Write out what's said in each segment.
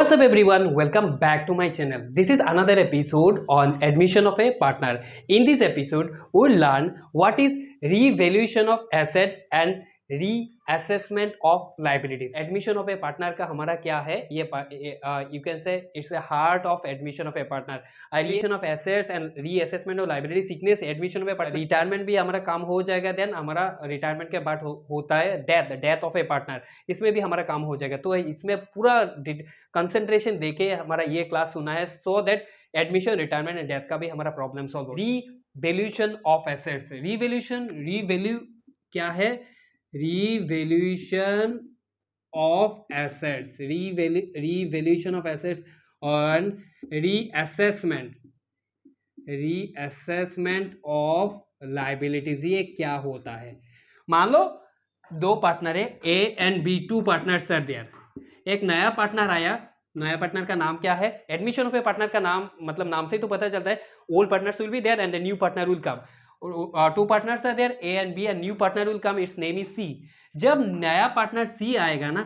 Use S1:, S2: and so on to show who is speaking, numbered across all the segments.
S1: What's up everyone, welcome back to my channel. This is another episode on admission of a partner. In this episode we'll learn what is revaluation of asset and reassessment of liabilities. Admission of a partner का हमारा क्या है, ये you can say it's the heart of admission of a partner. Revaluation of assets and reassessment of liabilities सीखने से admission of a partner retirement भी हमारा काम हो जाएगा. then हमारा retirement के बाद होता है death of a partner, इसमें भी हमारा काम हो जाएगा. तो इसमें पूरा कंसंट्रेशन देके हमारा ये क्लास सुना है so that admission retirement and death का भी हमारा प्रॉब्लम सॉल्व हो. रीवैल्यूएशन ऑफ एसेट्स, रीवैल्यू क्या है, revaluation of assets, revaluation of assets और रीअसेसमेंट ऑफ लायबिलिटीज. ये क्या होता है? मान लो दो पार्टनर है A and B, two partners are there. एक नया पार्टनर आया, नया पार्टनर का नाम क्या है? एडमिशन ऑफ ए पार्टनर का नाम मतलब नाम से ही तो पता चलता है. Old partners will be there and the new partner will come. Two partners are there A and B and new partner will come, it's name is C. जब नया पार्टनर सी आएगा ना,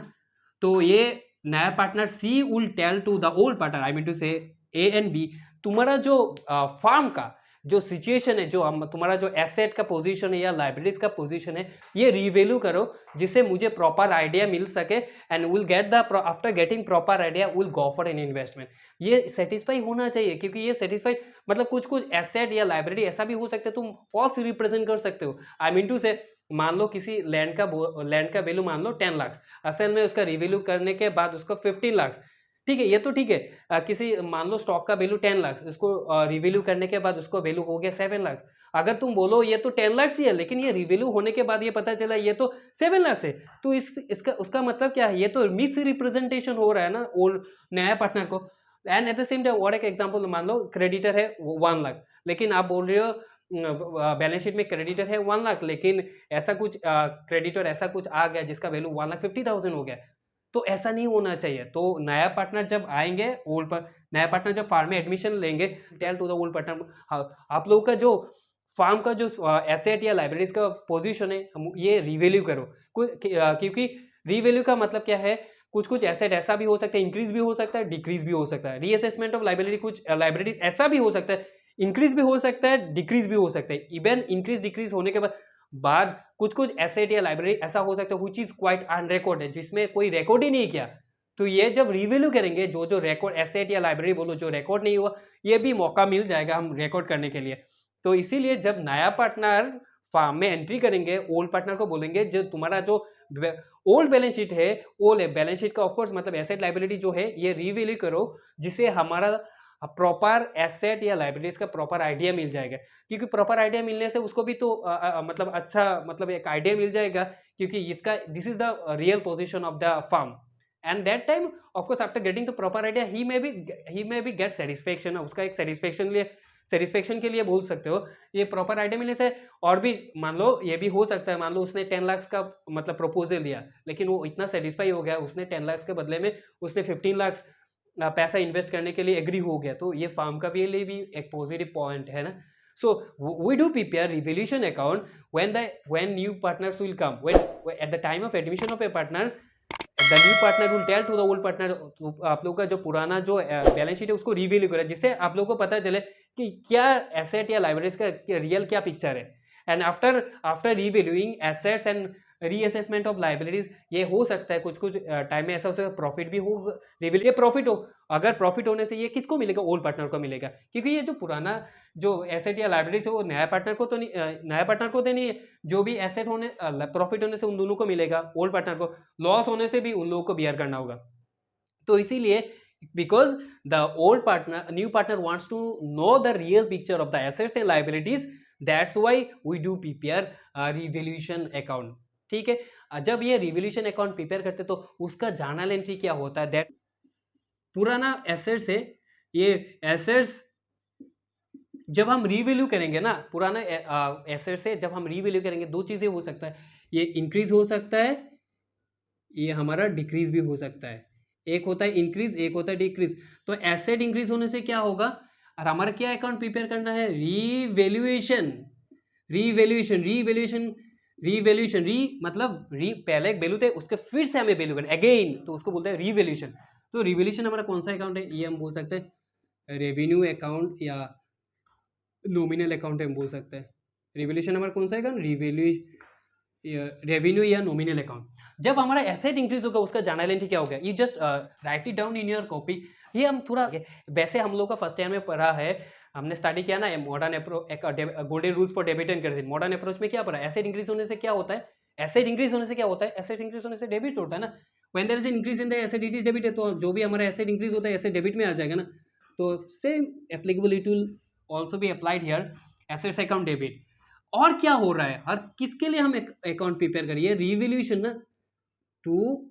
S1: तो ये नया partner C will tell to the old partner, I mean to say A and B, तुम्हारा जो farm का जो सिचुएशन है, जो तुम्हारा जो एसेट का पोजीशन है या लाइबिलिटीज का पोजीशन है, ये रिवैल्यू करो जिससे मुझे प्रॉपर आइडिया मिल सके and will get the after getting proper idea will go for an investment. ये सेटिस्फाई होना चाहिए, क्योंकि ये सेटिस्फाई मतलब कुछ एसेट या लाइब्रेरी ऐसा भी हो सकता है तुम फॉल्स रिप्रेजेंट कर सकते हो. आई मीन टू से मान लो किसी लैंड का वैल्यू मान लो 10 लाख, असल में उसका रिवैल्यू करने के बाद उसको 15 लाख. ठीक है, ये तो ठीक है. किसी मान लो स्टॉक का वैल्यू 10 लाख, इसको रिवैल्यू करने के बाद उसको वैल्यू हो गया 7 लाख. अगर तुम बोलो ये तो 10 लाख ही है, लेकिन ये रिवैल्यू होने के बाद ये पता चला ये तो 7 लाख है, तो इसका उसका मतलब क्या है? ये तो मिस रिप्रेजेंटेशन हो रहा है ना ओल्ड नया पार्टनर को. And at the same time और एक एग्जांपल मान लो क्रेडिटर है 1 लाख, लेकिन आप बोल रहे हो बैलेंस शीट में क्रेडिटर है 1 लाख, लेकिन ऐसा कुछ क्रेडिटर ऐसा कुछ आ गया जिसका वैल्यू 1,50,000 हो गया. तो ऐसा नहीं होना चाहिए. तो नया पार्टनर जब आएंगे, नया पार्टनर जब फार्म में एडमिशन लेंगे, tell to the old partner आप लोगों का जो फार्म का जो एसेट या लाइब्रेरीज का पोजीशन है ये रिवैल्यू करो. क्योंकि रिवैल्यू का मतलब क्या है, कुछ एसेट ऐसा भी हो सकता है इंक्रीज भी हो सकता है, डिक्रीज भी हो सकता है. रीअसेसमेंट ऑफ लाइबिलिटी, कुछ लाइब्रेरी ऐसा भी हो सकता है इंक्रीज भी हो सकता है, डिक्रीज भी हो सकता है. इवन इंक्रीज डिक्रीज होने के बाद कुछ एसेट या लाइब्रेरी ऐसा हो सकता है व्हिच इज क्वाइट अनरिकॉर्डेड, जिसमें कोई रिकॉर्ड ही नहीं किया. तो ये जब रिवैल्यू करेंगे, जो रिकॉर्ड एसेट या लाइब्रेरी बोलो जो रिकॉर्ड नहीं हुआ, ये भी मौका मिल जाएगा हम रिकॉर्ड करने के लिए. तो इसीलिए जब नया पार्टनर फार्म में एंट्री करेंगे, ओल्ड पार्टनर को बोलेंगे जो तुम्हारा जो ओल्ड बैलेंस शीट है, ओल्ड बैलेंस शीट का ऑफकोर्स मतलब एसेट लाइबिलिटी जो है ये रिवैल्यू करो, जिससे हमारा प्रॉपर एसेट या लाइबिलिटीज का प्रॉपर आइडिया मिल जाएगा. क्योंकि प्रॉपर आइडिया मिलने से उसको भी तो मतलब अच्छा मतलब एक आइडिया मिल जाएगा, क्योंकि इसका this is the real position of the firm. And that time of course after getting the proper idea he may be get satisfaction. उसका एक सेटिस्फेक्शन के लिए बोल सकते हो. ये प्रॉपर आइडिया मिलने से और भी मान लो ये भी हो सकता है, मान लो उसने 10 लाख का मतलब प्रपोजल दिया, लेकिन वो इतना सेटिस्फाई हो गया, उसने 10 लाख के बदले में उसने 15 लाख पैसा इन्वेस्ट करने के लिए एग्री हो गया. तो ये फार्म का भी लिए भी एक पॉजिटिव पॉइंट है ना. So we do prepare revaluation account when new partners will come, when at the time of admission of a partner, the new partner will tell to the old partner, आप लोगों का जो पुराना जो balance sheet है उसको revalue करें, जिससे आप लोगों को पता चले कि क्या एसेट या लाइब्रेरीज का रियल क्या पिक्चर है. And after revaluing assets and reassessment of liabilities, ये हो सकता है कुछ टाइम में ऐसा हो सकता है प्रॉफिट भी हो, रिवैल्यू ये प्रॉफिट हो. अगर प्रॉफिट होने से ये किसको मिलेगा? ओल्ड पार्टनर को मिलेगा, क्योंकि ये जो पुराना जो एसेट या लाइबिलिटीज है वो नया पार्टनर को तो नहीं है. जो भी एसेट होने प्रॉफिट होने से उन दोनों को मिलेगा, ओल्ड पार्टनर को. लॉस होने से भी उन लोगों को बियर करना होगा. तो इसीलिए because the new partner wants to know the real picture of the assets and liabilities, that's why we do prepare revaluation account. ठीक है, जब ये रिवैल्यूएशन अकाउंट प्रिपेयर करते तो उसका जर्नल एंट्री क्या होता है, दैट पुराना एसेट्स है, ये एसेट्स जब हम रिवैल्यू करेंगे ना, पुराना एसेट्स है जब हम रिवैल्यू करेंगे, दो चीजें हो सकता है, ये इंक्रीज हो सकता है, ये हमारा डिक्रीज भी हो सकता है. एक होता है इंक्रीज, एक होता है डिक्रीज. तो एसेट इंक्रीज होने से क्या होगा, और हमारा क्या अकाउंट प्रिपेयर करना है? रिवैल्यूएशन मतलब पहले एक वैल्यू थे उसके फिर से हमें वैल्यू करना अगेन, तो उसको बोलते हैं रिवैल्यूएशन. तो रिवोल्यूशन हमारा कौन सा अकाउंट है, ये हम बोल सकते हैं रेवेन्यू अकाउंट या नॉमिनल अकाउंट हम बोल सकते हैं। रिवोल्यूशन हमारा कौन सा अकाउंट, रेवेन्यू या नॉमिनल अकाउंट। जब हमारा एसेट इंक्रीज होगा उसका जर्नलिटी क्या होगा, you just write it down in your copy. ये हम थोड़ा वैसे हम लोग का फर्स्ट ईयर में पढ़ा है, हमने स्टडी किया ना modern approach, golden rules for debit and credit. Modern approach में क्या पढ़ा, एसेट इंक्रीज होने से क्या होता है, एसेट इंक्रीज होने से क्या होता है, एसेट इंक्रीज होने से डेबिट होता है ना। When there is increase in the asset it is debit है, तो जो भी हमारा एसेट इंक्रीज होता है एसेट डेबिट में आ जाएगा ना। तो same applicable it will also be applied here, assets account debit. और क्या हो रहा है, हर किसके लिए हम अकाउंट प्रिपेयर करिए, रिवैल्यूएशन ना, टू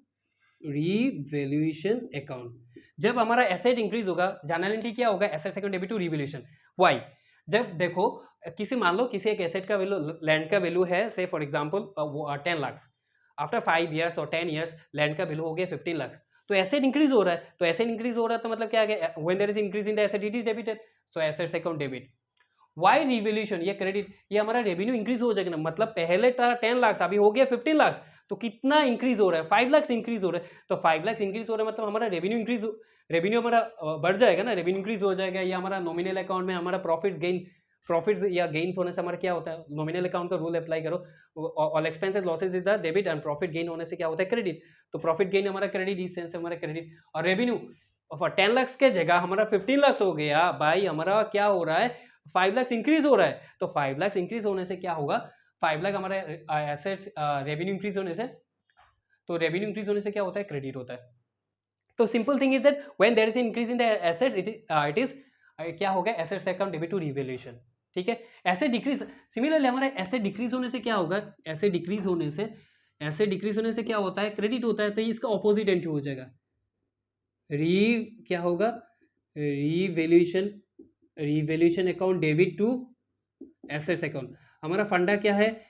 S1: रिवैल्यूएशन अकाउंट। जब हमारा एसेट इंक्रीज होगा जर्नलिटी क्या होगा, assets account debit to revaluation. Why, जब देखो किसी मान लो किसी एक एसेट का वैल्यू, लैंड का वैल्यू है से for example 10 lakh, after 5 years और 10 इयर्स लैंड का वैल्यू हो गया 15 लाख। तो एसेट इंक्रीज हो रहा है, तो एसेट इंक्रीज हो रहा है तो मतलब क्या है, when there is increase in the asset it is debited, so assets account debit. Why revaluation, ये क्रेडिट, ये हमारा रेवेन्यू इंक्रीज हो जाएगा ना, मतलब पहले था 10 लाख अभी हो गया 15 लाख, तो कितना इंक्रीज हो रहा है, 5 लाख इंक्रीज हो रहा है। तो 5 लाख इंक्रीज हो रहा है मतलब हमारा रेवेन्यू हमारा बढ़ जाएगा ना, रेवेन्यू इंक्रीज हो जाएगा। या हमारा नॉमिनल अकाउंट में हमारा प्रॉफिट्स या गेन्स होने से हमारा क्या होता है, नॉमिनल अकाउंट का रूल अप्लाई करो, all expenses losses is the debit and profit gain होने से क्या होता है, क्रेडिट। तो प्रॉफिट गेन हमारा क्रेडिट, इस सेंस से हमारा क्रेडिट। और रेवेन्यू 10 लाख के जगह हमारा 15 लाख हो गया भाई, हमारा क्या हो रहा है, 5 लाख इंक्रीज हो रहा है। तो 5 लाख इंक्रीज होने से क्या होगा, 5 लाख हमारे एसेट्स रेवेन्यू इंक्रीज होने से, तो रेवेन्यू इंक्रीज होने से क्या होता है, क्रेडिट होता है। तो simple thing is that when there is increase in the assets it is क्या हो गया, assets account debit to revaluation. ठीक है, ऐसे डिक्रीज, सिमिलरली हमारे एसेट डिक्रीज होने से क्या होगा, ऐसे डिक्रीज होने से क्या होता है, क्रेडिट होता है। तो इसका ऑपोजिट एंट्री हो जाएगा, क्या होगा, revaluation account debit to assets account. हमारा फंडा क्या है,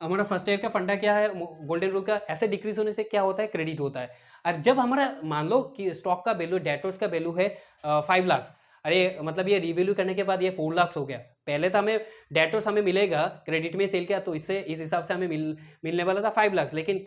S1: हमारा फर्स्ट ईयर का फंडा क्या है, गोल्डन रूल का, एसेट डिक्रीज होने से क्या होता है, क्रेडिट होता है। और जब हमारा मान लो कि स्टॉक का वैल्यू, डेटर्स का वैल्यू है 5 लाख, अरे मतलब ये रिवैल्यू करने के बाद ये 4 लाख हो गया। पहले तो हमें डेटर्स हमें मिलेगा क्रेडिट में सेल किया, तो इससे इस हिसाब से हमें मिलने वाला था 5 लाख, लेकिन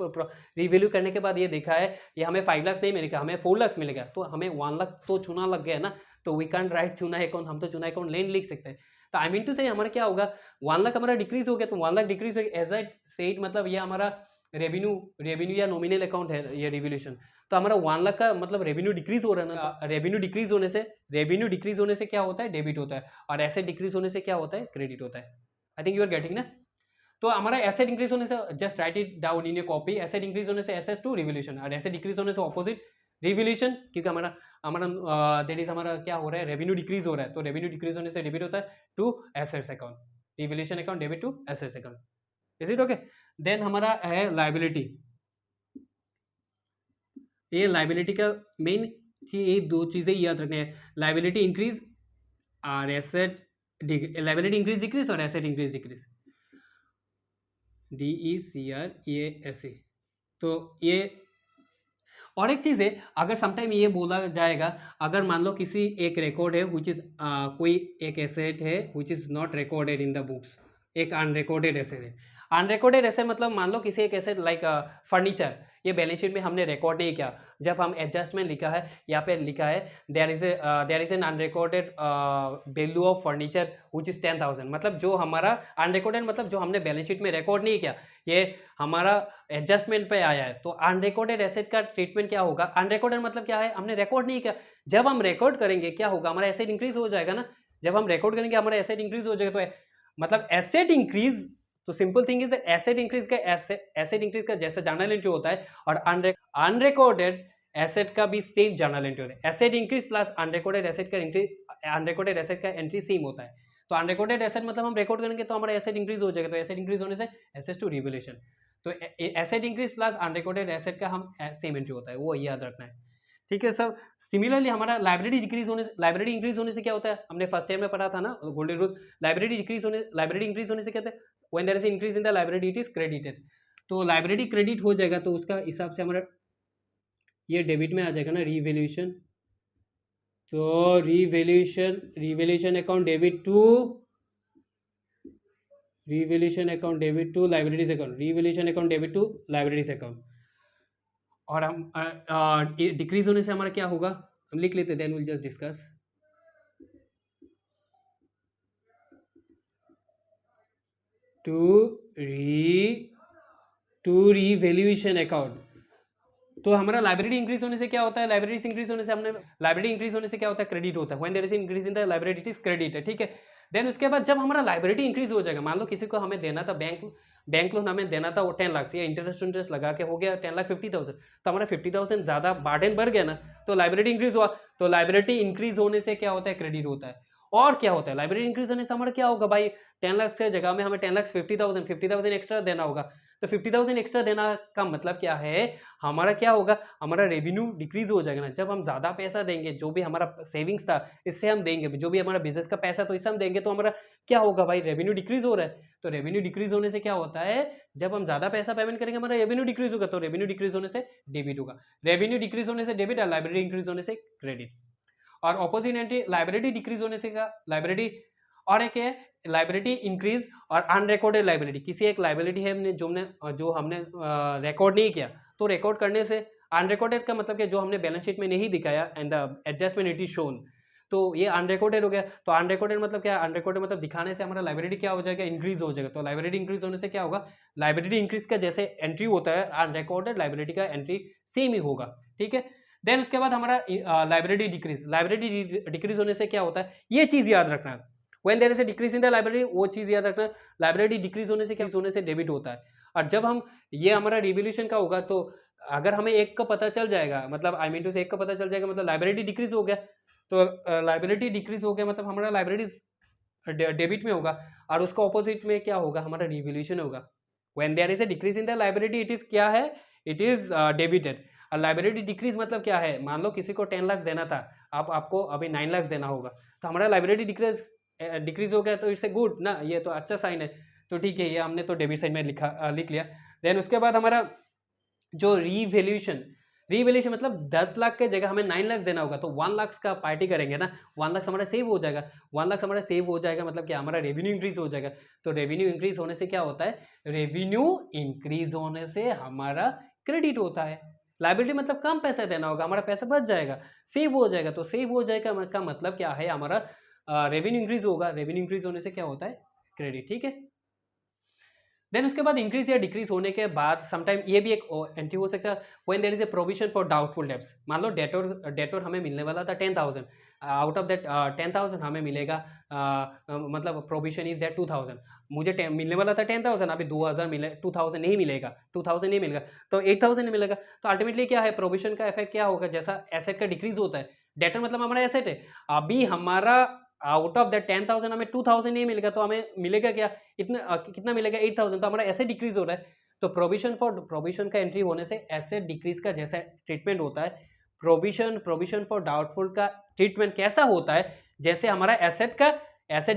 S1: रिवैल्यू करने के बाद ये देखा है ये हमें 5 लाख नहीं मिलेगा, हमें 4 लाख मिलेगा। तो हमें 1 लाख तो चुना लग गया ना, तो वी कैन राइट चुना अकाउंट, हम तो चुना अकाउंट लेन लिख सकते हैं। तो आई मीन टू से हमारा क्या होगा, 1 लाख हमारा डिक्रीज हो गया, तो 1 lakh decrease as I said, मतलब ये हमारा रेवेन्यू या नॉमिनल अकाउंट है ये रिवैल्यूएशन। तो हमारा 1 लाख का मतलब रेवेन्यू डिक्रीज हो रहा है ना, रेवेन्यू डिक्रीज होने से क्या होता है, डेबिट होता है। और एसेट डिक्रीज होने से क्या होता है, क्रेडिट होता है। I think you are getting ना। तो हमारा एसेट इंक्रीज होने से, just write it down in your copy, asset increase होने से एसेट्स टू रिवैल्यूएशन, और एसेट डिक्रीज होने से ऑपोजिट रिवैल्यूएशन, क्योंकि हमारा हमारा दैट इज हमारा क्या हो रहा है, रेवेन्यू डिक्रीज हो रहा है। तो रेवेन्यू डिक्रीज होने से डेबिट होता है to assets account, revaluation account debit to assets account. Is it okay. Then हमारा है लायबिलिटी। ये लायबिलिटी का मेन ये दो चीजें याद रखने हैं, लायबिलिटी इंक्रीज और एसेट, लायबिलिटी इंक्रीज डिक्रीज और एसेट इंक्रीज डिक्रीज, DECREASE। तो ये, और एक चीज है, अगर समटाइम ये बोला जाएगा, अगर मान लो किसी एक रिकॉर्ड है विच इज कोई एक एसेट है which is not recorded in the books, एक अनरिकॉर्डेड एसेट है। अनरिकॉर्डेड एसेट मतलब मान लो किसी एक एसेट लाइक फर्नीचर, ये बैलेंस शीट में हमने रिकॉर्ड नहीं किया, जब हम एडजस्टमेंट लिखा है, यहाँ पे लिखा है there is an unrecorded value of furniture which is 10,000, मतलब जो हमारा अनरिकॉर्डेड मतलब जो हमने बैलेंस शीट में रिकॉर्ड नहीं किया, ये हमारा एडजस्टमेंट पे आया है। तो अनरिकॉर्डेड एसेट का ट्रीटमेंट क्या होगा, अनरिकॉर्डेड मतलब क्या है, हमने रिकॉर्ड नहीं किया। जब हम रिकॉर्ड करेंगे क्या होगा, हमारा एसेट इंक्रीज हो जाएगा ना, जब हम रिकॉर्ड करेंगे हमारा एसेट इंक्रीज हो जाएगा। तो मतलब एसेट इंक्रीज, तो simple thing is asset increase का जैसे जर्नल एंट्री होता है, और अनरिकॉर्डेड एसेट का भी सेम जर्नल एंट्री होता है। Asset increase plus unrecorded asset का एंट्री सेम होता है। तो अनरिकॉर्डेड एसेट मतलब हम रिकॉर्ड करेंगे तो हमारा एसेट इंक्रीज हो जाएगा, तो एसेट इंक्रीज होने से एसेट्स टू रिवैल्यूएशन। तो asset increase plus unrecorded asset का हम सेम एंट्री होता है, वो याद रखना है। ठीक है सब। सिमिलरली हमारा लाइब्रेरी इंक्रीज होने से क्या होता है, हमने फर्स्ट टाइम में पढ़ा था ना गोल्डन रूल, लाइब्रेरी इंक्रीज होने से क्या होता है, when there is increase in the library it is credited. तो लाइब्रेरी क्रेडिट हो जाएगा, तो उसका हिसाब से हमारा ये डेबिट में आ जाएगा ना, रिवैल्यूएशन। तो revaluation account debit to libraries account, revaluation account debit to libraries account. और हम डिक्रीज होने से हमारा क्या होगा, हम लिख लेते, then will just discuss. To revaluation account, तो हमारा लाइब्रेरी इंक्रीज होने से क्या होता है, लाइब्रेरी इंक्रीज होने से हमने लाइब्रेरी इंक्रीज होने से क्या होता है, क्रेडिट होता है। When there is increase in the library it is credit है, ठीक है। देन उसके बाद जब हमारा लाइब्रेरी इंक्रीज हो जाएगा, मान लो किसी को हमें देना था बैंक लोन हमें देना था वो 10 लाख से, या इंटरेस्ट लगा के हो गया 10,50,000, तो हमारा 50,000 ज्यादा बार्डन बढ़ गया ना, तो लाइब्रेरी इंक्रीज हुआ, तो लाइब्रेरी इंक्रीज होने से क्या होता है, क्रेडिट होता है। और क्या होता है, लाइब्रेरी इंक्रीज होने से हमारा क्या होगा भाई, 10 लाख से जगह में हमें 10,50,000 एक्स्ट्रा देना होगा, तो 50,000 एक्स्ट्रा देना का मतलब क्या है, हमारा क्या होगा, हमारा रेवेन्यू डिक्रीज हो जाएगा ना। जब हम ज्यादा पैसा देंगे, जो भी हमारा सेविंग्स था इससे हम देंगे, जो भी हमारा बिजनेस का पैसा तो इससे हम देंगे, तो हमारा क्या होगा भाई, रेवेन्यू डिक्रीज हो रहा है। तो रेवेन्यू डिक्रीज होने से क्या होता है, जब हम ज्यादा पैसा पेमेंट करेंगे हमारा रेवेन्यू डिक्रीज होगा, तो रेवेन्यू डिक्रीज होने से डेबिट होगा, रेवेन्यू डिक्रीज होने से डेबिट, और लाइब्रेरी इंक्रीज होने से क्रेडिट। और ऑपोजिट एंटी लाइब्रेरी डिक्रीज होने से क्या, लाइब्रेरी, और एक है लाइब्रेरी इंक्रीज और अनरिकॉर्डेड लाइब्रेरी, किसी एक लाइब्रेरी है हमने जो हमने रिकॉर्ड नहीं किया, तो रिकॉर्ड करने से, अनरिकॉर्डेड का मतलब कि जो हमने बैलेंस शीट में नहीं दिखाया and the adjustment it is shown, तो ये अनरिकॉर्डेड हो गया। तो अनरिकॉर्डेड मतलब क्या, अनरिकॉर्डेड मतलब दिखाने से हमारा लाइब्रेरी क्या हो जाएगा, इंक्रीज हो जाएगा। तो लाइब्रेरी इंक्रीज होने से क्या होगा, लाइब्रेरी इंक्रीज का जैसे एंट्री होता है, अनरिकॉर्डेड लाइब्रेरी का एंट्री सेम ही होगा, ठीक है। देन उसके बाद हमारा लाइब्रेरी डिक्रीज होने से क्या होता है, ये चीज याद रखना, when there is a decrease in the library, वो चीज याद रखना, लाइब्रेरी डिक्रीज होने से क्या होने से डेबिट होता है। और जब हम, ये हमारा रिवोल्यूशन का होगा, तो अगर हमें एक का पता चल जाएगा, मतलब आई मीन टू से एक का पता चल जाएगा, मतलब लाइब्रेरी डिक्रीज हो गया, तो लाइब्रेरी डिक्रीज हो गया मतलब हमारा लाइब्रेरी डेबिट में होगा, और उसका ऑपोजिट में क्या होगा, हमारा रिवोल्यूशन होगा। When there is a decrease in the library it is क्या है, इट इज डेबिटेड। और लाइब्रेरी डिक्रीज मतलब क्या है, मान लो किसी को 10 लाख देना था, आपको अभी 9 लाख देना होगा, तो हमारा लाइब्रेरी डिक्रीज हो गया, तो इट्स ए गुड ना, ये तो अच्छा साइन है। तो ठीक है, ये हमने तो डेबिट साइड में लिख लिया। देन उसके बाद हमारा जो रीवैल्यूएशन मतलब 10 लाख के जगह हमें 9 लाख देना होगा, तो 1 लाख का पार्टी करेंगे ना, 1 लाख हमारा सेव हो जाएगा। 1 लाख हमारा सेव हो जाएगा मतलब क्या, हमारा रेवेन्यू इंक्रीज हो जाएगा। तो रेवेन्यू इंक्रीज होने से क्या होता है, रेवेन्यू इंक्रीज होने से हमारा क्रेडिट होता है। लायबिलिटी मतलब कम पैसा देना होगा, हमारा पैसा बच जाएगा, सेव हो जाएगा। तो सेव हो जाएगा का मतलब क्या है, हमारा रेवेन्यू इंक्रीज होगा, रेवेन्यू इंक्रीज होने से क्या होता है, क्रेडिट, ठीक है। देन उसके बाद इंक्रीज या डिक्रीज होने के बाद समटाइम ये भी एक एंट्री हो सकता है, when there is a provision for doubtful debts. मान लो डेटोर हमें मिलने वाला था 10,000, आउट ऑफ दैट 10,000 हमें मिलेगा, मतलब प्रोविजन इज दैट 2,000, मुझे मिलने वाला था 10,000, अभी 2,000 मिले, 2,000 नहीं मिलेगा, 2,000 नहीं मिलेगा, तो 8,000 मिलेगा। तो अल्टीमेटली क्या है, प्रोविजन का इफेक्ट क्या होगा, जैसा एसेट का डिक्रीज होता है, डेटर मतलब हमारा एसेट है, अभी हमारा आउट ऑफ दैट 10,000 हमें 2,000 नहीं मिलेगा, तो हमें मिलेगा क्या, इतना कितना मिलेगा, 8,000, तो हमारा एसेट डिक्रीज हो रहा है। तो प्रोविजन का एंट्री होने से एसेट डिक्रीज का जैसा ट्रीटमेंट होता है, प्रोविजन फॉर डाउटफुल का ट्रीटमेंट कैसा होता है, जैसे हमारा एसेट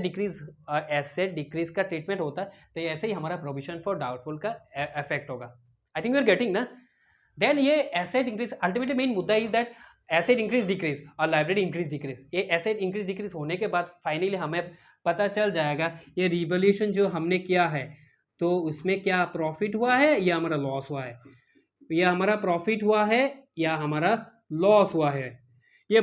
S1: डिक्रीज का ट्रीटमेंट होता है, तो ऐसे ही हमारा प्रोविजन फॉर डाउटफुल का इफेक्ट होगा। I think you are getting ना। देन ये एसेट इंक्रीज, अल्टीमेटली मेन मुद्दा is that asset increase decrease और लाइब्रेरी इंक्रीज डिक्रीज। ये एसेट इंक्रीज डिक्रीज होने के बाद फाइनली हमें पता चल जाएगा ये रिवोल्यूशन जो हमने किया है, तो उसमें क्या प्रॉफिट हुआ है या हमारा लॉस हुआ है, या हमारा प्रॉफिट हुआ है या हमारा लॉस हुआ है। ये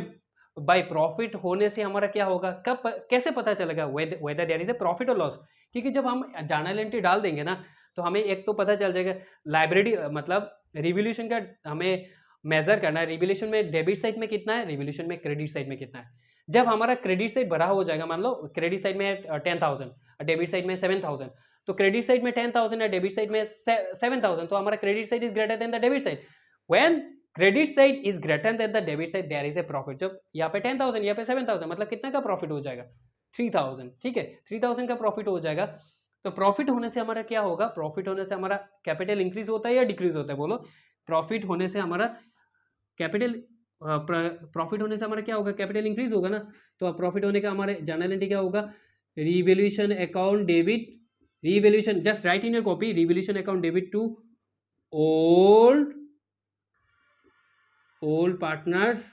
S1: बाय प्रॉफिट होने से हमारा क्या होगा, कब कैसे पता चलेगा whether there is a profit और लॉस, क्योंकि जब हम जर्नल एंट्री डाल देंगे ना, तो हमें एक तो पता चल जाएगा लाइब्रेरी मतलब रिवोल्यूशन का हमें मेजर करना है, रिवोल्यूशन में डेबिट साइड में कितना है, रिवोल्यूशन में क्रेडिट साइड में कितना है। जब हमारा क्रेडिट साइड बड़ा हो जाएगा, मान लो क्रेडिट साइड में 10,000 और डेबिट साइड में 7,000, तो क्रेडिट साइड में 10,000 है, डेबिट साइड में 7,000, तो हमारा credit side is greater than the debit side. When credit side is greater than the debit side there is a profit. जब यहाँ पे 10,000 यहाँ पे 7,000, मतलब कितना का प्रॉफिट हो जाएगा, 3,000, ठीक है, 3,000 का प्रॉफिट हो जाएगा। तो प्रॉफिट होने से हमारा क्या होगा, प्रॉफिट होने से हमारा कैपिटल इंक्रीज होता है या डिक्रीज होता है, बोलो। प्रॉफिट होने से हमारा कैपिटल, प्रॉफिट होने से हमारा क्या होगा, कैपिटल इंक्रीज होगा ना। तो प्रॉफिट होने का हमारे जर्नल एंट्री क्या होगा, revaluation account debit, revaluation just write in your copy, revaluation account debit to old partners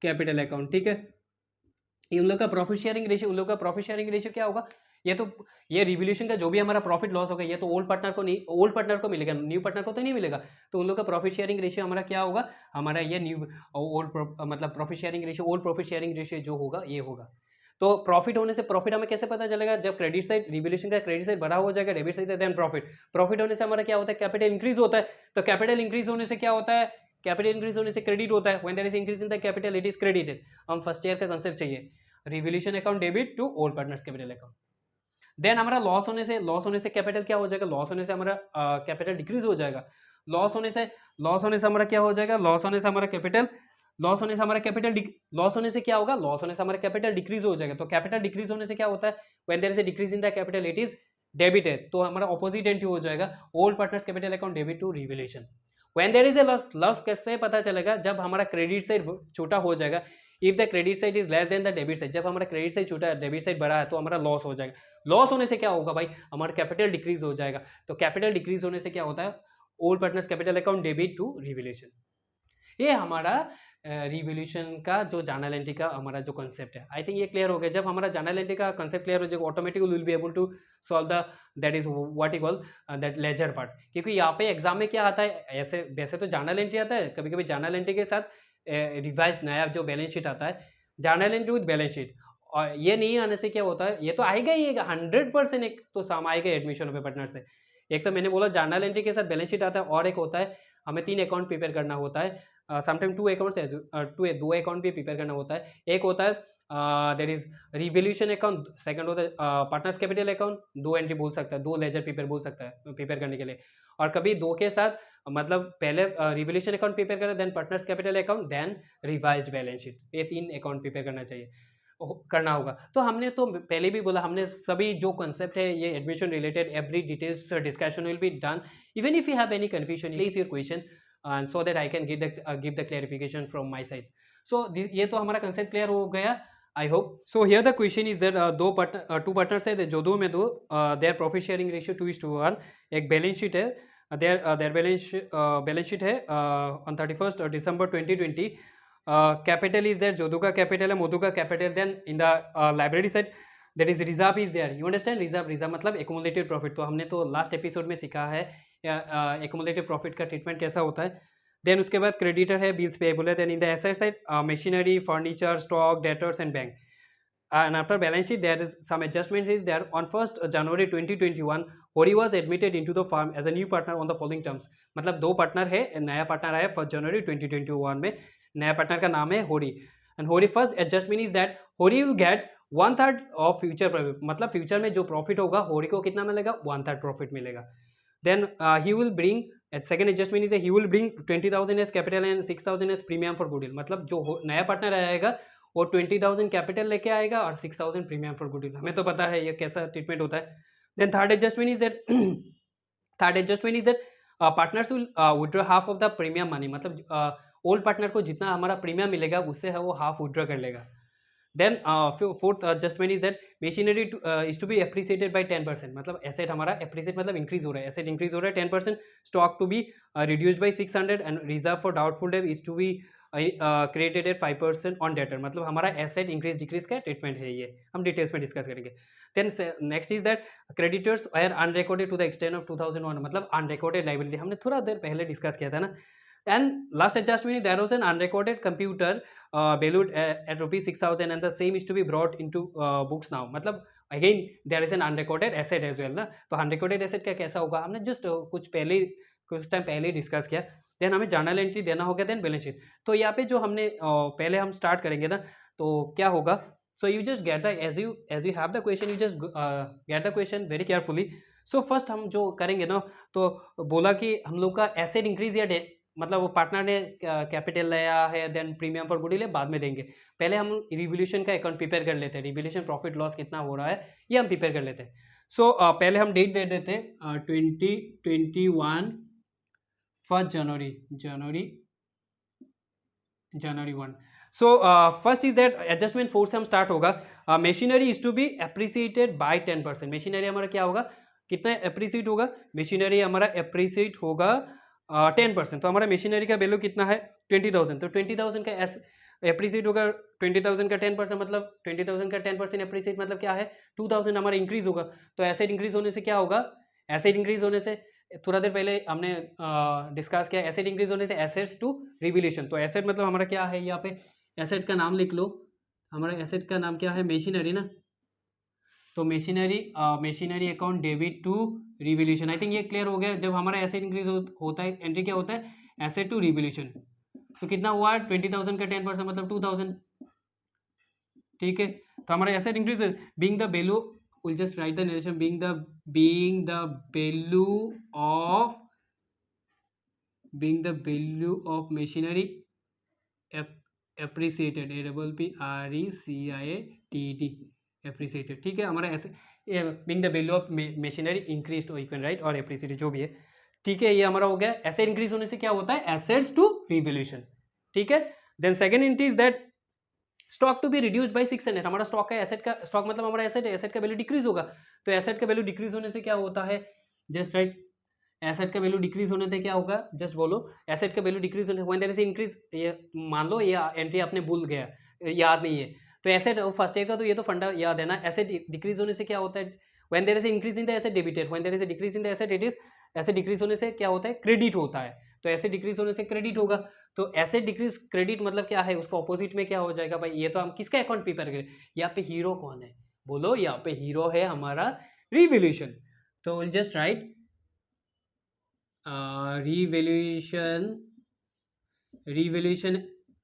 S1: capital account, ठीक है। ये उन लोग का प्रॉफिट शेयरिंग रेशियो, उन लोग का प्रॉफिट शेयरिंग रेशियो क्या होगा, ये तो ये रिवोल्यूशन का जो भी हमारा प्रॉफिट लॉस होगा ये तो ओल्ड पार्टनर को नहीं, ओल्ड पार्टनर को मिलेगा, न्यू पार्टनर को तो नहीं मिलेगा। तो उन लोग का प्रॉफिट शेयरिंग रेशियो हमारा क्या होगा, हमारा ये न्यू ओल्ड मतलब profit sharing ratio, old profit sharing ratio जो होगा ये होगा। तो प्रॉफिट होने से, प्रॉफिट हमें कैसे पता चलेगा, जब क्रेडिट साइड रिवोल्यूशन का क्रेडिट साइड बड़ा हो जाएगा, debit side then profit. Profit होने से हमारा क्या होता है, कैपिटल इंक्रीज होता है। तो कैपिटल इंक्रीज होने से क्या होता है, कैपिटल इंक्रीज होने से क्रेडिट होता है। When there is increase in the capital it is credited. हम फर्स्ट ईयर का कंसेप्ट चाहिए, revolution account debit to old partners capital account. Then हमारा लॉस होने से कैपिटल क्या हो जाएगा, लॉस होने से हमारा कैपिटल डिक्रीज हो जाएगा। लॉस होने से हमारा क्या हो जाएगा, लॉस होने से हमारा कैपिटल, लॉस होने से हमारा कैपिटल, लॉस होने से क्या होगा, लॉस होने से हमारा कैपिटल डिक्रीज हो जाएगा। तो कैपिटल डिक्रीज होने से क्या होता है, when there is a decrease in the capital it is debited. तो हमारा ऑपोजिट एंटी हो जाएगा, old partners capital account debit to revolution. When there is a loss, loss कैसे पता चलेगा, जब हमारा क्रेडिट साइड छोटा हो जाएगा। If the credit side is less than the debit side, जब हमारा क्रेडिट साइड छोटा है डेबिट साइड बड़ा है तो हमारा लॉस हो जाएगा। लॉस होने से क्या होगा भाई, हमारा कैपिटल डिक्रीज हो जाएगा। तो कैपिटल डिक्रीज होने से क्या होता है, old partners capital account debit to revolution. ये हमारा रिवोल्यूशन का जो जर्नल एंट्री का हमारा जो कंसेप्ट है, आई थिंक ये क्लियर हो गया। जब हमारा जर्नल एंट्री का कंसेप्ट क्लियर हो जाएगा automatically will be able to solve the that is what you call that ledger part. क्योंकि यहाँ पे एग्जाम में क्या आता है, ऐसे वैसे तो जर्नल एंट्री आता है, कभी कभी जर्नल एंट्री के साथ रिवाइज नया जो बैलेंस शीट आता है, journal entry with balance sheet. और ये नहीं आने से क्या होता है, ये तो आएगा ही 100%, एक तो साम आएगा एडमिशन पे पार्टनर से। एक तो मैंने बोला जर्नल एंट्री के साथ बैलेंस शीट आता है, और एक होता है हमें 3 अकाउंट प्रिपेयर करना होता है, समटाइम 2 अकाउंट्स, 2 अकाउंट भी प्रिपेयर करना होता है। एक होता है that is revolution account, second होता है पार्टनर्स कैपिटल अकाउंट। 2 एंट्री बोल सकता है, 2 लेजर प्रिपेयर बोल सकता है प्रिपेयर करने के लिए। और कभी 2 के साथ मतलब पहले रिवोल्यूशन अकाउंट प्रिपेयर करें, then partners capital account, then revised balance sheet. ये 3 अकाउंट प्रिपेयर करना चाहिए, करना होगा। तो हमने तो पहले भी बोला, हमने सभी जो कंसेप्ट है ये admission related every details discussion will be done. Even if you have any confusion please your question so that I can give the clarification from my side. So ये तो हमारा concept clear हो गया I hope. So here the question is that two partners है जो दो में दो, their profit sharing ratio 2:1। एक balance sheet है, their balance sheet है on 31st December 2020। capital is there, जोदू का capital है, मोदू का capital। then in the liability side that is reserve is there, you understand, reserve मतलब accumulated profit। तो हमने तो last episode में सीखा है एक्युमुलेटिव प्रॉफिट का ट्रीटमेंट कैसा होता है। देन उसके बाद क्रेडिटर है, बिल्स पेएबल है। Then in the asset side machinery, furniture, stock, debtors and bank. And after balance sheet there is some adjustments is there. On 1st January 2021 Hori was admitted into the firm as a new partner on the following terms. मतलब 2 partner है, नया partner आया 1st January 2021 में, नया partner का नाम है होरी। एंड होरी फर्स्ट एडजस्टमेंट इज दैट होरी will get 1/3 of future profit. मतलब फ्यूचर में जो प्रॉफिट होगा होरी को कितना मिलेगा, 1/3 प्रॉफिट मिलेगा। Then he will bring, second adjustment is that he will bring 20,000 as capital and 6,000 as premium for goodwill। मतलब जो नया पार्टनर आएगा वो 20,000 कैपिटल लेके आएगा और 6,000 प्रीमियम फॉर गुडविल। हमें तो पता है ये कैसा ट्रीटमेंट होता है। Then third adjustment is that partners will withdraw half of the premium money. मतलब ओल्ड पार्टनर को जितना हमारा प्रीमियम मिलेगा उससे है वो हाफ विड्रॉ कर लेगा। Then fourth adjustment is that machinery is to be appreciated by 10%। मतलब एसेट हमारा एप्रिसिएट मतलब इंक्रीज हो रहा है, एसेट इंक्रीज हो रहा है 10%। Stock to be reduced by 600 and reserve for doubtful debt is to be created at 5% on debtor. मतलब हमारा एसेट इंक्रीज डिक्रीज का ट्रीटमेंट है, ये हम डिटेल्स में डिस्कस करेंगे। Then next is that creditors are unrecorded to the extent of 2001। मतलब unrecorded liability हमने थोड़ा देर पहले डिस्कस किया था ना। And last adjustment, there was an unrecorded computer valued at ₹6,000 and the same is to be brought into books now। मतलब again there is an unrecorded asset as well ना। तो unrecorded asset का कैसा होगा, हमने just कुछ time पहले discuss किया। देन हमें जर्नल एंट्री देना होगा, देन बैलेंस शीट। तो यहाँ पे जो हमने पहले हम स्टार्ट करेंगे ना, तो क्या होगा, so you just get the as you have the question, you just get the question very carefully. So first हम जो करेंगे ना, तो बोला कि हम लोग का एसेट इंक्रीज या मतलब वो पार्टनर ने कैपिटल लिया है, देन प्रीमियम फॉर गुडविल बाद में देंगे। पहले हम रिवोल्यूशन का अकाउंट प्रिपेयर कर लेते हैं, रिवोल्यूशन प्रॉफिट लॉस कितना हो रहा है ये हम प्रिपेयर कर लेते हैं। सो पहले हम डेट दे देते हैं 2021 1st January 1। So first is that adjustment 4 से हम स्टार्ट होगा। Machinery is to be appreciated by 10%। Machinery हमारा क्या होगा, कितना एप्रिसिएट होगा, मशीनरी हमारा एप्रिसिएट होगा 10%। तो हमारा मशीनरी का वैल्यू कितना है 20,000। तो 20,000 का एप्रिसिएट होगा 20,000 का 10%, मतलब 20,000 का 10% एप्रिसिएट मतलब क्या है 2,000 हमारा इंक्रीज होगा। तो एसेट इंक्रीज होने से क्या होगा, एसेट इंक्रीज होने से थोड़ा देर पहले हमने डिस्कस किया, एसेट इंक्रीज होने से एसेट्स टू रिवैल्यूएशन। तो एसेट मतलब हमारा क्या है, यहाँ पे एसेट का नाम लिख लो, हमारा एसेट का नाम क्या है, मशीनरी ना। तो machinery account debit to revaluation. I think ये क्लियर हो गया। जब हमारा एसेट इंक्रीज होता है, एंट्री क्या होता है, एसेट टू रिवैल्यूएशन। तो कितना हुआ 20,000 का 10% मतलब 2,000, ठीक है। तो हमारा asset increase being the value, will just right the narration, being the value of machinery appreciated, APPRECIATED, appreciated, ठीक है। हमारा ऐसे being the value of machinery increased और इक्वल राइट और एप्रिसिएटेड जो भी है, ठीक है। ये हमारा हो गया। एसेट इंक्रीज होने से क्या होता है, एसेट्स टू रिवैल्यूएशन, ठीक है। Then second entry is that stock to be reduced by 600। हमारा स्टॉक है, एसेट का स्टॉक मतलब हमारा एसेट है, एसेट का वैल्यू डिक्रीज होगा। तो एसेट का वैल्यू डिक्रीज होने से क्या होता है, जस्ट राइट, एसेट का वैल्यू डिक्रीज होने से क्या होगा, जस्ट बोलो एसेट का वैल्यू डिक्रीज होने से व्हेन देयर इज इंक्रीज। ये मान लो ये एंट्री आपने भूल गया, याद नहीं है, तो एसेट फर्स्ट ईयर का तो ये तो फंडा याद है ना। एसेट डिक्रीज होने से क्या होता है, when there is increase in the asset debited, when there is decrease in the asset it is, asset decrease होने से क्या होता है, क्रेडिट होता है। तो एसेट डिक्रीज होने से क्रेडिट होगा। तो एसेट डिक्रीज क्रेडिट मतलब क्या है, उसका ऑपोजिट में क्या हो जाएगा भाई, ये तो हम किसका अकाउंट प्रिपेयर करें, यहाँ पे हीरो कौन है, बोलो, यहाँ पे हीरो है हमारा रिवैल्यूएशन। तो will just write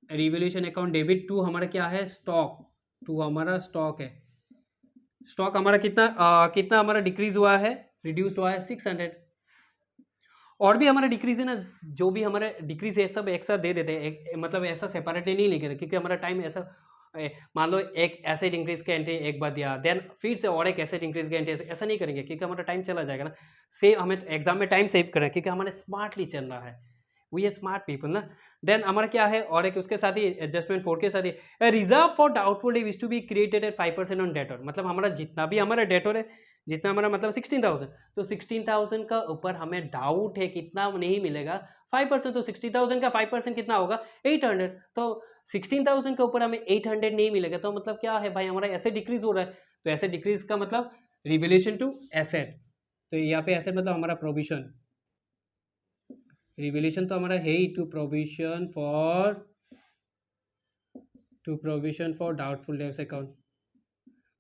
S1: revaluation account debit to हमारा क्या है, स्टॉक, टू हमारा स्टॉक है। स्टॉक हमारा कितना हमारा डिक्रीज हुआ है, रिड्यूस्ड हुआ है 600। और भी हमारा डिक्रीज है ना, जो भी हमारा डिक्रीज है सब एक साथ दे देते हैं, मतलब ऐसा सेपरेटली नहीं लिखे थे, क्योंकि हमारा टाइम ऐसा, मान लो एक एसेट इंक्रीज का एंट्री एक बार दिया, देन फिर से और एक एसेट इंक्रीज का एंट्री, ऐसा नहीं करेंगे क्योंकि हमारा टाइम चला जाएगा ना। सेव, हमें एग्जाम में टाइम सेव करना है क्योंकि हमारे स्मार्टली चल रहा है, वी आर स्मार्ट पीपल ना। देन हमारा क्या है, और एक उसके साथ ही एडजस्टमेंट 4 के साथ ही reserve for doubtful debt is to be created at 5% on debtor. मतलब हमारा जितना भी हमारा डेटर है, जितना हमारा मतलब 16,000, तो 16,000 का ऊपर हमें डाउट है कितना नहीं मिलेगा 5%। तो 60,000 का 5% कितना होगा 800। तो 16,000 के ऊपर हमें 800 नहीं मिलेगा, तो मतलब क्या है भाई, हमारा एसेट डिक्रीज हो रहा है। तो एसेट डिक्रीज का मतलब रिवैल्यूएशन टू एसेट। तो यहाँ पे एसेट मतलब हमारा प्रोविजन, रिवैल्यूएशन तो हमारा है ही to provision for doubtful debts account.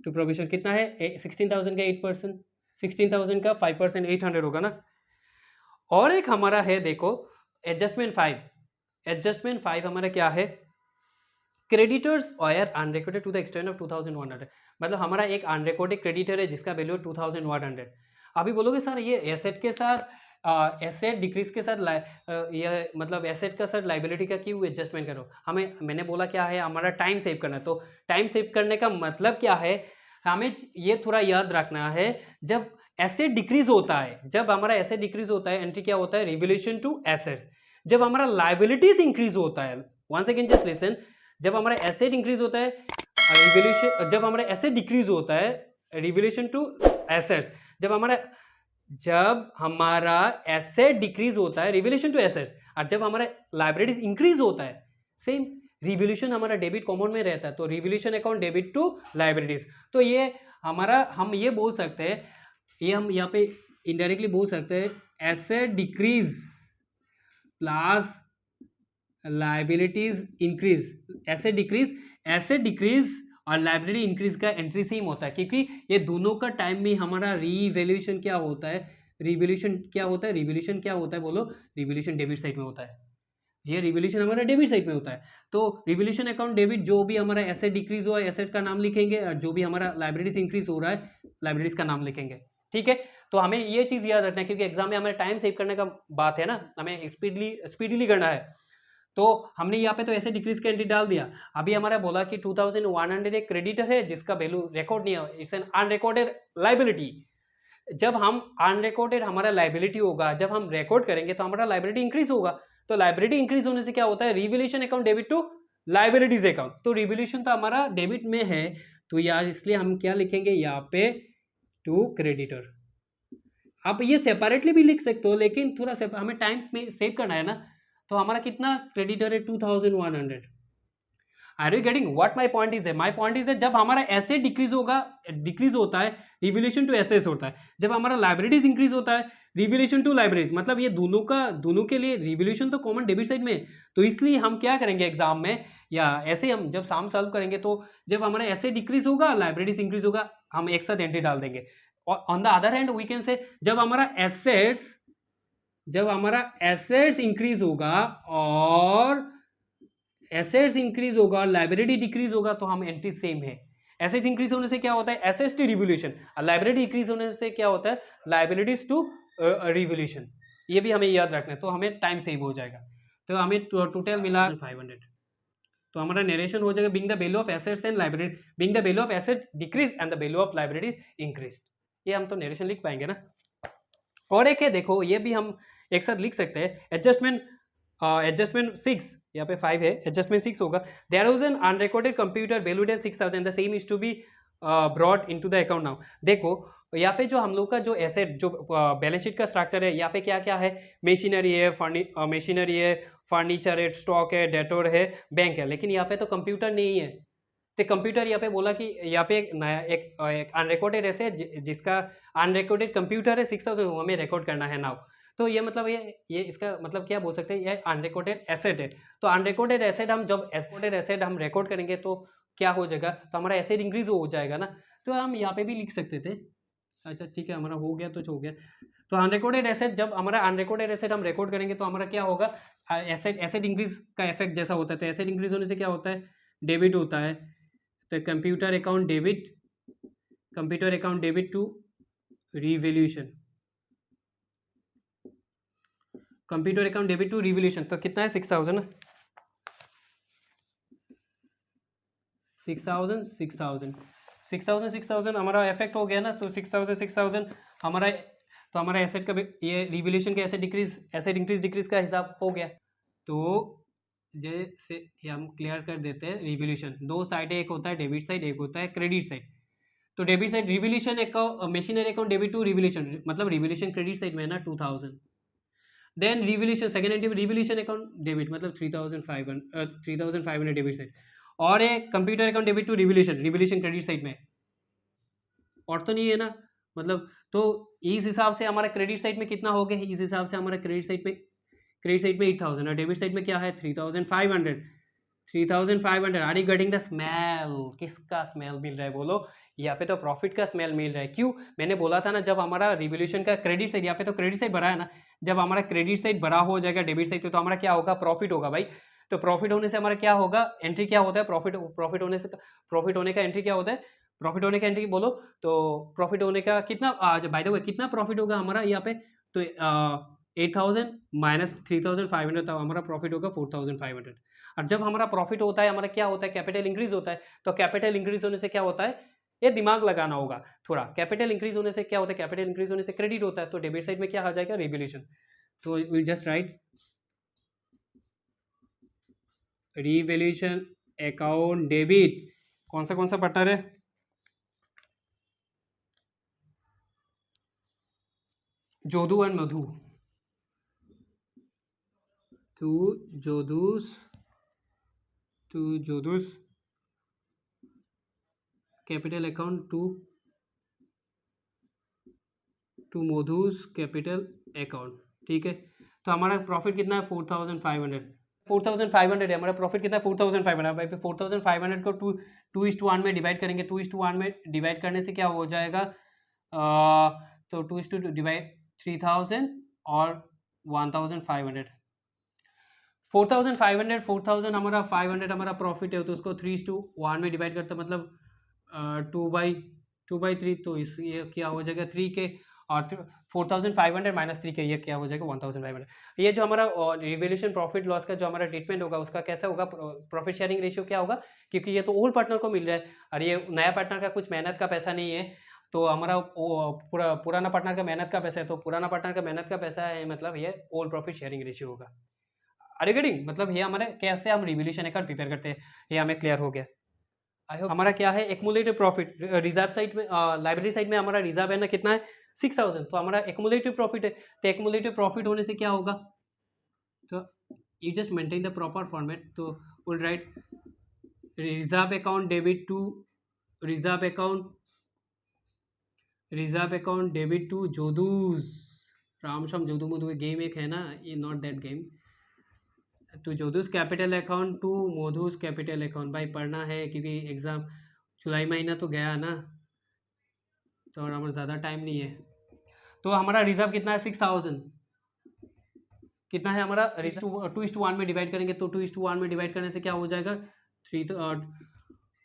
S1: To provision कितना है 16,000 का 8%, 16,000 का 5% 800 होगा ना। और एक हमारा है देखो एडजस्टमेंट 5। एडजस्टमेंट 5 हमारा क्या है, क्रेडिटर्स और unrecorded to the extent of 2,100। मतलब हमारा एक अनरिकॉर्डेड क्रेडिटर है जिसका वैल्यू 2,100। अभी बोलोगे सर ये एसेट के साथ एसेट डिक्रीज के साथ ये मतलब एसेट का सर लाइबिलिटी का क्यों एडजस्टमेंट करो, हमें मैंने बोला क्या है, हमारा टाइम सेव करना है। तो टाइम सेव करने का मतलब क्या है, हमें ये थोड़ा याद रखना है, जब एसेट डिक्रीज होता है, जब हमारा एसेट डिक्रीज होता है एंट्री क्या होता है, रिवैल्यूएशन टू एसेट। जब हमारा लाइबिलिटीज इंक्रीज होता है, वंस अगेन जस्ट लिसन, जब हमारा एसेट इंक्रीज होता है रिवैल्यूएशन, जब हमारा एसेट डिक्रीज होता है रिवैल्यूएशन टू एसेट्स, जब हमारा एसेट डिक्रीज होता है रिवैल्यूएशन टू एसेट्स, और जब हमारा लाइबिलिटीज इंक्रीज होता है सेम रिवैल्यूएशन हमारा डेबिट कॉमन में रहता है। तो revaluation account debit to liabilities. तो ये हमारा हम ये बोल सकते हैं, ये हम यहाँ पे इनडायरेक्टली बोल सकते हैं asset decrease plus liabilities increase, asset decrease और लाइबिलिटी इंक्रीज का एंट्री सेम होता है, क्योंकि ये दोनों का टाइम में हमारा रिवैल्यूएशन क्या होता है, रिवैल्यूएशन क्या होता है बोलो, रिवैल्यूएशन डेबिट साइड में होता है, ये रिवैल्यूएशन हमारा डेबिट साइड में होता है। तो रिवैल्यूएशन अकाउंट डेबिट, जो भी हमारा एसेट डिक्रीज हुआ है एसेट का नाम लिखेंगे, और जो भी हमारा लाइबिलिटीज इंक्रीज हो रहा है लाइबिलिटीज का नाम लिखेंगे, ठीक है। तो हमें ये चीज याद रखना है क्योंकि एग्जाम में हमें टाइम सेव करने का बात है ना, हमें स्पीडली करना है। तो हमने यहाँ पे तो ऐसे डिक्रीज का एंट्री डाल दिया। अभी हमारा बोला कि 2,100 एक क्रेडिटर है जिसका वैल्यू रिकॉर्ड नहीं है, इट्स एन अनरिकॉर्डेड लाइबिलिटी। जब हम अनरिकॉर्डेड हमारा लाइबिलिटी होगा, जब हम रिकॉर्ड करेंगे तो हमारा लाइबिलिटी इंक्रीज होगा। तो लाइबिलिटी इंक्रीज होने से क्या होता है, revaluation account debit to liabilities account. तो रिवैल्यूएशन तो हमारा डेबिट में है, तो यार इसलिए हम क्या लिखेंगे यहाँ पे, टू क्रेडिटर। आप ये सेपरेटली भी लिख सकते हो, लेकिन थोड़ा हमें टाइम सेव करना है ना। तो हमारा कितना क्रेडिटर है 2,100। Are you getting what my point is है? माय पॉइंट इज है जब हमारा एसेट डिक्रीज होता है रिवैल्यूएशन टू एसेट्स होता है, जब हमारा लाइबिलिटीज इंक्रीज होता है रिवैल्यूएशन टू लाइबिलिटीज, मतलब ये दोनों के लिए रिवैल्यूएशन तो कॉमन डेबिट साइड में है। तो इसलिए हम क्या करेंगे एग्जाम में या ऐसे हम जब साम सॉल्व करेंगे तो जब हमारा एसेट डिक्रीज होगा लाइबिलिटीज इंक्रीज होगा, हम एक साथ एंट्री डाल देंगे। और on the other hand we can say जब हमारा एसेट्स इंक्रीज होगा और एसेट्स इंक्रीज होगा और लाइबिलिटी डिक्रीज होगा तो हम एंट्री सेम है। एसेट्स इंक्रीज होने से क्या होता है? एसेट्स टू रिवोल्यूशन, और लाइबिलिटी इंक्रीज होने से क्या होता है? Liabilities to revolution. ये भी हमें याद रखना है, तो हमें टाइम सेव हो जाएगा। तो हमें टोटल मिला 500। तो हमारा नरेशन हो जाएगा being the value of assets and liability, being the value of asset decrease and the value of liability increase. ये हम तो नरेशन लिख पाएंगे ना। और एक है देखो, ये भी हम एक साथ लिख सकते हैं। एडजस्टमेंट 6, यहाँ पे 5 है, एडजस्टमेंट 6 होगा। There was an unrecorded computer valued at 6000, the same is to be brought into the account now. देखो यहाँ पे जो हम लोग का जो एसेट जो बैलेंस शीट का स्ट्रक्चर है, यहाँ पे क्या क्या है? मशीनरी है, फर्नीचर है, स्टॉक है, डेटोर है, बैंक है, लेकिन यहाँ पे तो कंप्यूटर नहीं है। तो कंप्यूटर यहाँ पे बोला कि यहाँ पे एक नया एक अनरिकॉर्डेड एसेट जिसका अनरिकॉर्डेड कंप्यूटर है 6000, हमें रिकॉर्ड करना है नाउ। तो ये मतलब ये इसका मतलब क्या बोल सकते हैं? ये अनरिकॉर्डेड एसेट है। तो अनरिकॉर्डेड एसेट हम जब रिकॉर्डेड एसेट हम रिकॉर्ड करेंगे तो क्या हो जाएगा? तो हमारा एसेट इंक्रीज हो जाएगा ना। तो हम यहाँ पे भी लिख सकते थे। अच्छा ठीक है, हमारा हो गया तो हो गया। तो अनरिकॉर्डेड एसेट, जब हमारा अनरिकॉर्डेड एसेट हम रिकॉर्ड करेंगे तो हमारा क्या होगा? एसेट इंक्रीज का इफेक्ट जैसा होता है। तो एसेट इंक्रीज होने से क्या होता है? डेबिट होता है। तो computer account debit to revaluation, computer account debit to revaluation. तो कितना है? 6000 ना, 6000 हमारा इफेक्ट हो गया ना। तो 6000 हमारा, तो हमारा एसेट का ये रिवैल्यूएशन के एसेट इंक्रीज डिक्रीज का हिसाब हो गया। तो जैसे हम क्लियर कर देते हैं रिवैल्यूएशन, दो साइड है, एक होता है डेबिट साइड, एक होता है क्रेडिट साइड। तो debit side revaluation account, machinery account debit to revaluation, मतलब रिवैल्यूएशन क्रेडिट साइड में है ना 2000। Then revaluation second entry revaluation account debit, मतलब 3500 डेबिट साइड। और एक computer account debit to revaluation credit side में। और तो नहीं है ना, मतलब तो इस हिसाब से हमारा क्रेडिट साइड में कितना हो गया? इस हिसाब से हमारा क्रेडिट साइड में 8000 और डेबिट साइड में क्या है? 3500। 3500। Are you getting the smell? किसका स्मेल मिल रहा है बोलो? यहाँ पे तो प्रॉफिट का स्मेल मिल रहा है। क्यों? मैंने बोला था ना, जब हमारा रिवैल्यूएशन का क्रेडिट साइड, यहाँ पे तो क्रेडिट साइड भरा है ना, जब हमारा क्रेडिट साइड भरा हो जाएगा डेबिट साइड तो हमारा क्या होगा? प्रॉफिट होगा भाई। तो प्रॉफिट होने से हमारा क्या होगा? एंट्री क्या होता है? प्रॉफिट होने का एंट्री क्या होता है? प्रॉफिट होने का एंट्री बोलो। तो प्रॉफिट होने का कितना, बाय द वे कितना प्रॉफिट होगा हमारा यहाँ पे? तो 8000 माइनस 3500, तब हमारा प्रॉफिट होगा 4500। और जब हमारा प्रॉफिट होता है, हमारा क्या होता है? कैपिटल इंक्रीज होता है। तो कैपिटल इंक्रीज होने से क्या होता है? ये दिमाग लगाना होगा थोड़ा। कैपिटल इंक्रीज होने से क्या होता है? कैपिटल इंक्रीज होने से क्रेडिट होता है। तो डेबिट साइड में क्या आ जाएगा? रिवैल्यूएशन। तो will just write revaluation account debit. कौन सा पार्टनर है? Jodhu and Madhu. To Jodhu's capital account to Madhu's capital account. ठीक है। तो हमारा प्रॉफिट कितना है? 4500 है हमारा प्रॉफिट। कितना है? 4500। भाई 4500 को 2:1 में डिवाइड करेंगे। 2:1 में डिवाइड करने से क्या हो जाएगा? तो 2:2 डिवाइड 3000 और 1500। 4000 हमारा 500 हमारा प्रॉफिट है, तो उसको 3:1 में डिवाइड करते मतलब 2/3। तो इस ये क्या हो जाएगा? 3 के, और 4500 माइनस 3 के, ये क्या हो जाएगा? 1500। ये जो हमारा रिवैल्यूएशन प्रॉफिट लॉस का जो हमारा ट्रीटमेंट होगा उसका कैसा होगा? प्रॉफिट शेयरिंग रेशियो क्या होगा? क्योंकि ये तो ओल्ड पार्टनर को मिल रहा है और ये नया पार्टनर का कुछ मेहनत का पैसा नहीं है। तो हमारा पुराना पार्टनर का मेहनत का पैसा है, तो पुराना पार्टनर का मेहनत का पैसा है, मतलब ये ओल्ड प्रॉफिट शेयरिंग रेशियो होगा। Are you getting? मतलब ये हमारे कैसे हम रिवैल्यूएशन अकाउंट प्रिपेयर करते हैं, ये हमें क्लियर हो गया। I hope. हमारा क्या है? एक्युमुलेटिव प्रॉफिट रिजर्व साइड में, लाइब्रेरी साइड में हमारा रिजर्व है ना कितना है? 6000। तो हमारा एक्युमुलेटिव प्रॉफिट है। तो एक्युमुलेटिव प्रॉफिट होने से क्या होगा? तो you just maintain the proper format. तो will write reserve account debit to reserve account debit to Jodhu's रामशम जोधू मोधू गेम एक है ना, ये not that game. To Jodhu's capital account to Madhu's capital account. भाई पढ़ना है क्योंकि एग्जाम जुलाई महीना तो गया ना, तो हमारा ज़्यादा टाइम नहीं है। तो हमारा रिजर्व कितना है 6000, कितना है हमारा रिजर्व 2:1 में डिवाइड करेंगे तो 2:1 में डिवाइड करने से क्या हो जाएगा 3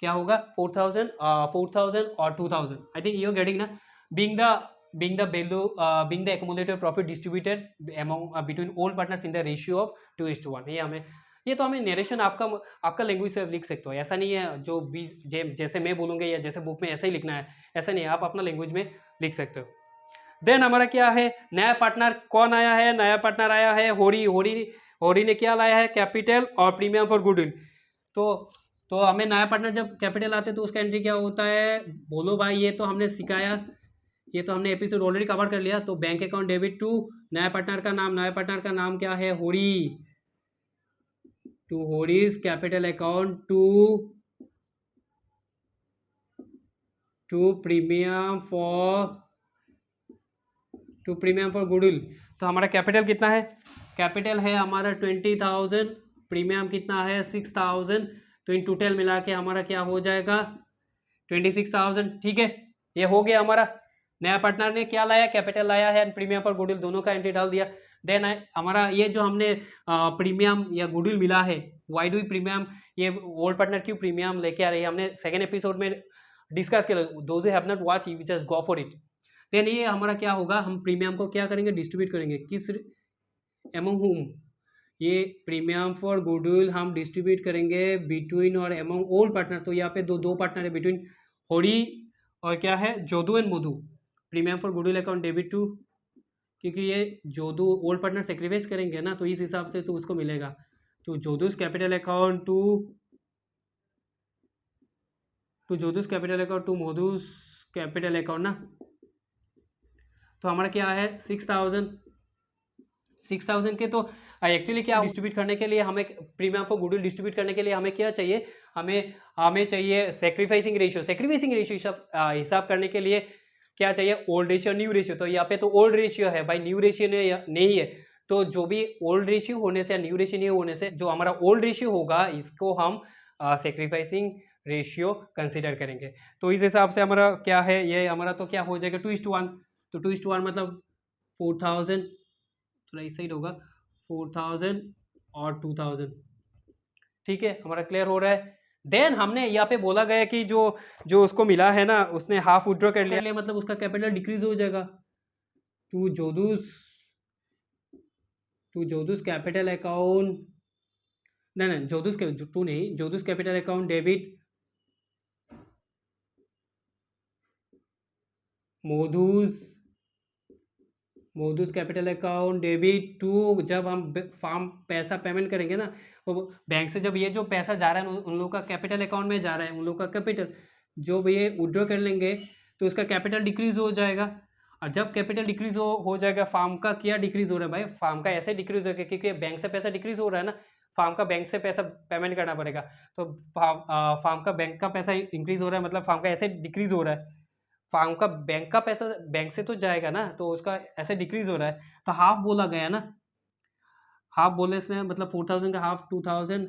S1: क्या होगा 4000 और 2000। I think you are getting ना। being the accumulated profit distributed among between all partners in the ratio of 2:1। ये तो हमें नरेशन आपका लैंग्वेज से लिख सकते हो, ऐसा नहीं है जो भी जैसे मैं बोलूँगा या जैसे बुक में ऐसा ही लिखना है, ऐसा नहीं है, आप अपना लैंग्वेज में लिख सकते हो। देन हमारा क्या है नया पार्टनर कौन आया है, नया पार्टनर आया है होरी ने क्या लाया है कैपिटल और प्रीमियम फॉर गुडविल। तो हमें नया पार्टनर जब कैपिटल आते तो उसका एंट्री क्या होता है, बोलो भाई, ये तो हमने सिखाया, ये तो हमने एपिसोड ऑलरेडी कवर कर लिया। तो बैंक अकाउंट डेबिट टू नया पार्टनर का नाम क्या है Hori, to Hori's capital account to premium for goodwill. तो हमारा कैपिटल कितना है, कैपिटल है हमारा 20,000, प्रीमियम कितना है 6000, तो इन टोटल मिला के हमारा क्या हो जाएगा 26,000। ठीक है, ये हो गया हमारा। नया पार्टनर ने क्या लाया कैपिटल लाया है, प्रीमियम फॉर गुडविल दोनों का एंट्री डाल दिया। देन हमारा ये जो हमने प्रीमियम या गुडविल मिला है, वाई डू प्रीमियम, ये ओल्ड पार्टनर क्यों प्रीमियम लेके आ रही है, हमने सेकेंड एपिसोड में डिस्कस किया, those who have not watch you just go for it. Then ये हमारा क्या होगा, हम प्रीमियम को क्या करेंगे डिस्ट्रीब्यूट करेंगे, किस एमंग हुम, ये प्रीमियम फॉर गुडविल हम डिस्ट्रीब्यूट करेंगे बिटवीन और एमंग ओल्ड पार्टनर। तो यहाँ पे दो पार्टनर है बिटवीन होरी और क्या है Jodhu and Madhu. Premium for goodwill account debit to, क्योंकि ये जोधू ओल्ड पार्टनर सेक्रीफाइस करेंगे ना, तो इस हिसाब से तो उसको मिलेगा। तो Jodhu's capital account to Madhu's capital account ना। तो हमारा क्या है 6000 के। तो एक्चुअली क्या डिस्ट्रीब्यूट करने के लिए हमें प्रीमियम फॉर गुडविल डिस्ट्रीब्यूट करने के लिए हमें क्या चाहिए, हमें चाहिए सेक्रीफाइसिंग रेशियो हिसाब करने के लिए क्या चाहिए ओल्ड रेशियो न्यू रेशियो। तो यहाँ पे तो ओल्ड रेशियो है भाई, न्यू रेशियो नहीं है। तो जो भी ओल्ड रेशियो होने से या न्यू रेशियो नहीं होने से जो हमारा ओल्ड रेशियो होगा इसको हम सेक्रीफाइसिंग रेशियो कंसिडर करेंगे। तो इस हिसाब से हमारा क्या है, ये हमारा तो क्या हो जाएगा 2:1। तो 2:1 मतलब 4000, थोड़ा इस साइड होगा 4000 और 2000। ठीक है, हमारा क्लियर हो रहा है। देन हमने यहाँ पे बोला गया कि जो उसको मिला है ना उसने हाफ विड्रॉ कर लिया, मतलब उसका कैपिटल डिक्रीज हो जाएगा। टू जोधूस कैपिटल अकाउंट, नहीं Jodhu's capital account debit Madhu's capital account debit to, जब हम फार्म पैसा पेमेंट करेंगे ना, वो बैंक से जब ये जो पैसा जा रहा है उन लोगों का कैपिटल अकाउंट में जा रहा है, उन लोगों का कैपिटल, जो ये विड्रॉ कर लेंगे तो उसका कैपिटल डिक्रीज हो जाएगा। और जब कैपिटल डिक्रीज हो जाएगा, फार्म का क्या डिक्रीज हो रहा है भाई, फार्म का ऐसे डिक्रीज हो गया क्योंकि बैंक से पैसा डिक्रीज हो रहा है ना, फार्म का बैंक से पैसा पेमेंट करना पड़ेगा। तो फार्म का बैंक का पैसा इंक्रीज हो रहा है, मतलब फार्म का ऐसे डिक्रीज हो रहा है, फार्म का बैंक का पैसा बैंक से तो जाएगा ना, तो उसका ऐसे डिक्रीज हो रहा है। तो हाफ बोला गया ना, हाफ बोलने से मतलब 4000 का हाफ 2000।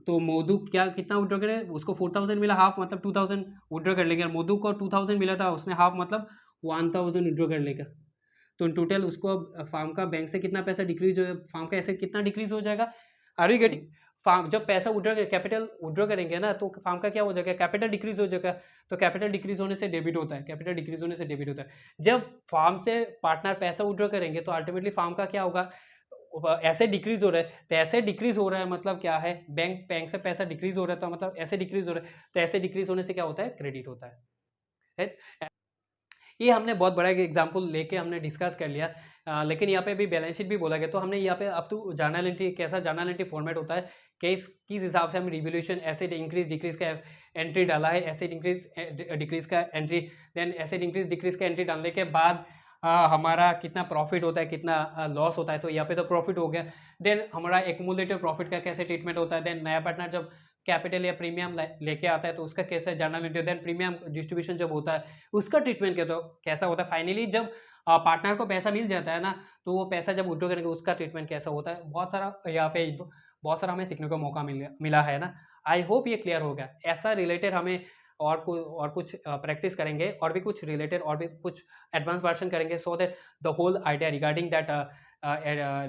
S1: तो मोदू क्या कितना विड्रॉ करे, उसको 4000 मिला, हाफ मतलब 2000 विड्रॉ कर लेंगे। मोदू को 2000 मिला था, उसने हाफ मतलब 1000 विड्रॉ कर लेगा। तो इन टोटल उसको फार्म का बैंक से कितना पैसा डिक्रीज हो, फार्म का ऐसे कितना डिक्रीज हो जाएगा। आर यू गेटिंग, फार्म जब पैसा कैपिटल विड्रॉ करेंगे ना तो फार्म का क्या हो जाएगा कैपिटल डिक्रीज हो जाएगा। तो कैपिटल डिक्रीज होने से डेबिट होता है, कैपिटल डिक्रीज होने से डेबिट होता है। जब फार्म से पार्टनर पैसा विड्रॉ करेंगे तो अल्टीमेटली फार्म का क्या होगा, ऐसे डिक्रीज हो रहा है। तो ऐसे डिक्रीज हो रहा है मतलब क्या है, बैंक से पैसा डिक्रीज हो रहा है, तो मतलब ऐसे डिक्रीज हो रहा है। तो ऐसे डिक्रीज होने से क्या होता है, क्रेडिट होता है। ये हमने बहुत बड़ा एग्जांपल लेके हमने डिस्कस कर लिया। लेकिन यहाँ पे भी बैलेंस शीट भी बोला गया। तो हमने यहाँ पे अब तो जर्नल एंट्री, कैसा जर्नल एंट्री फॉर्मेट होता है, किस हिसाब से हम रिवोल्यूशन एसेट इंक्रीज डिक्रीज का एंट्री डाला है, एसेट इंक्रीज डिक्रीज का entry, then asset increase decrease का एंट्री डालने के बाद हमारा कितना प्रॉफिट होता है, कितना लॉस होता है। तो यहाँ पे तो प्रॉफिट हो गया। देन हमारा एक्यूमुलेटेड प्रॉफिट का कैसे ट्रीटमेंट होता है। देन नया पार्टनर जब कैपिटल या प्रीमियम लेके आता है तो उसका कैसा journal entry, then premium distribution जब होता है उसका ट्रीटमेंट कैसा होता है, फाइनली जब पार्टनर को पैसा मिल जाता है ना तो वो पैसा जब विड्रॉ करेंगे उसका ट्रीटमेंट कैसा होता है, बहुत सारा यहाँ पे बहुत सारा हमें सीखने को मौका मिला है ना। आई होप ये क्लियर हो गया। ऐसा रिलेटेड हमें और कुछ प्रैक्टिस करेंगे और भी कुछ रिलेटेड और भी कुछ एडवांस वर्जन करेंगे so that the whole idea regarding that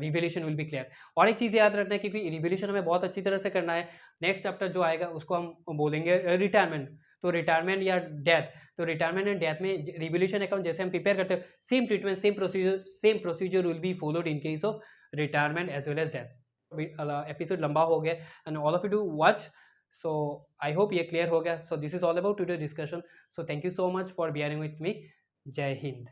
S1: revolution will be clear. और एक चीज़ याद रखना है क्योंकि रिवोल्यूशन हमें बहुत अच्छी तरह से करना है, नेक्स्ट चैप्टर जो आएगा उसको हम बोलेंगे रिटायरमेंट। तो रिटायरमेंट या डेथ, तो रिटायरमेंट एंड डेथ में रिवोल्यूशन अकाउंट जैसे हम प्रिपेयर करते हैं same treatment same procedure will be followed in case of retirement as well as death. Episode लंबा हो गया and all of you do watch, so I hope ये clear हो गया। so this is all about today's discussion, so thank you so much for bearing with me। जय हिंद।